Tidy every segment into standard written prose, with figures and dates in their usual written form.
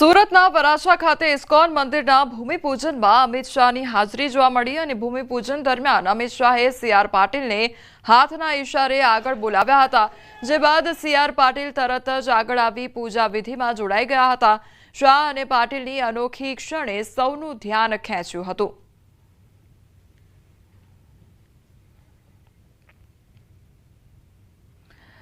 સુરતના વરાછા ખાતે ઇસ્કોન મંદિરના ભૂમિપૂજનમાં અમિત શાહની હાજરી જોવા મળી અને ભૂમિપૂજન દરમિયાન અમિત શાહે સીઆર પાટીલને હાથના ઇશારે આગળ બોલાવ્યા હતા, જે બાદ સીઆર પાટીલ તરત જ આગળ આવી પૂજા વિધિમાં જોડાઈ ગયા હતા। શાહ અને પાટીલની અનોખી ક્ષણે સૌનું ધ્યાન ખેંચ્યું હતું।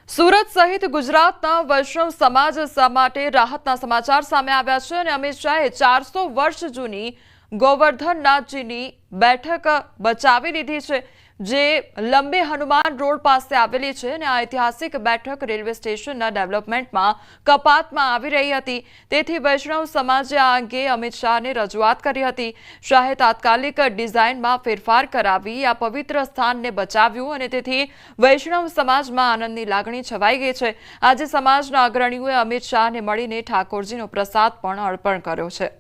सूरत सहित गुजरातना वैष्णव समाज माटे राहतना समाचार सामे आव्या छे अने अमित शाहे 400 वर्ष जूनी गोवर्धननाथजीनी बैठक बचावी लीधी छे, जे लंबे हनुमान रोड पासे आवेली छे अने आ ऐतिहासिक बैठक रेलवे स्टेशनना डेवलपमेंटमां कपातमां आवी रही हती, तेथी वैष्णव समाजे आ अंगे अमित शाहने रजूआत करी हती। शाहे तात्कालिक डिजाइनमां फेरफार करावी आ पवित्र स्थानने बचाव्युं अने तेथी वैष्णव समाजमां आनंदनी लागणी छवाई गई छे। आजे समाजना अग्रणीओए अमित शाहने मळीने ठाकोरजीनो प्रसाद पण अर्पण कर्यो छे।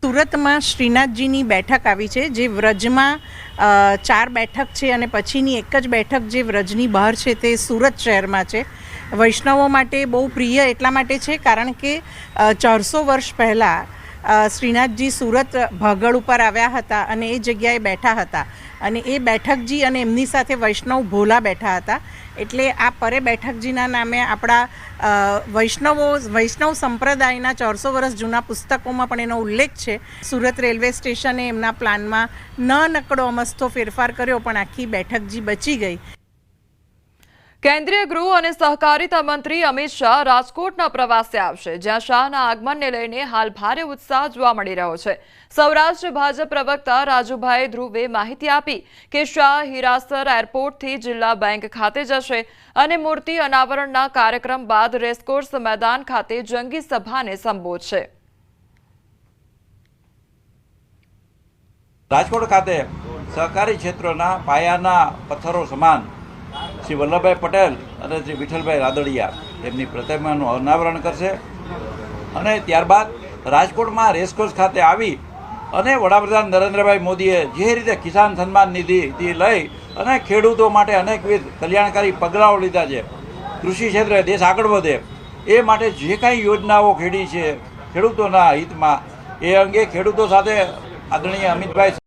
सूरत में श्रीनाथजीनी बैठक आई है, जे व्रज में 4 बैठक है और पछीनी एक ज बैठक जे व्रजनी बहार है ते सूरत शहर में है। वैष्णवों माटे बहु प्रिय एटला माटे छे कारण के 400 वर्ष पहला श्रीनाथजी सूरत भगड़ पर आव्या हता अने ए जग्याए बैठा हता अने ए बैठकजी अने एमनी साथे वैष्णव भोला बैठा हता, एटले आ परे बैठकजीना नामे आपणा वैष्णव संप्रदायना 400 वर्ष जूना पुस्तकों पण एनो उल्लेख छे। सूरत रेलवे स्टेशने एमना प्लानमां न नकड़ो अमस्तो फेरफार कर्यो पण आखी बैठकजी बची गई। केन्द्रीय गृह और सहकारिता मंत्री अमित शाह राजकोटना प्रवासे आवशे, ज्यां शाहना आगमनने लईने हाल भारे उत्साह जोवा मळी रह्यो छे। सौराष्ट्र भाजप प्रवक्ता राजूभाई ध्रुवे माहिती आपी के शाह हीरासर एरपोर्टथी जिल्ला बैंक खाते जशे अने मूर्ति अनावरणना कार्यक्रम बाद रेसकोर्स मैदान खाते जंगी सभाने संबोधशे। राजकोट खाते सहकारी क्षेत्रना पायाना पत्थरों समान श्री वल्लभभाई पटेल और श्री विठ्ठलभाई रादड़िया एमनी प्रतिमाનું અનાવરણ કરશે અને ત્યારબાદ રાજકોટમાં રેસકોર્સ ખાતે આવી અને વડાપ્રધાન નરેન્દ્રભાઈ મોદીએ જે રીતે કિસાન સન્માન નિધિથી લઈ અને ખેડૂતો માટે અનેકવિધ કલ્યાણકારી પગલાઓ લીધા છે, કૃષિ ક્ષેત્રે દેશ આગળ વધે એ માટે જે કાંઈ યોજનાઓ ખેડી છે ખેડૂતોના હિતમાં, એ અંગે ખેડૂતો સાથે આદરણીય અમિતભાઈ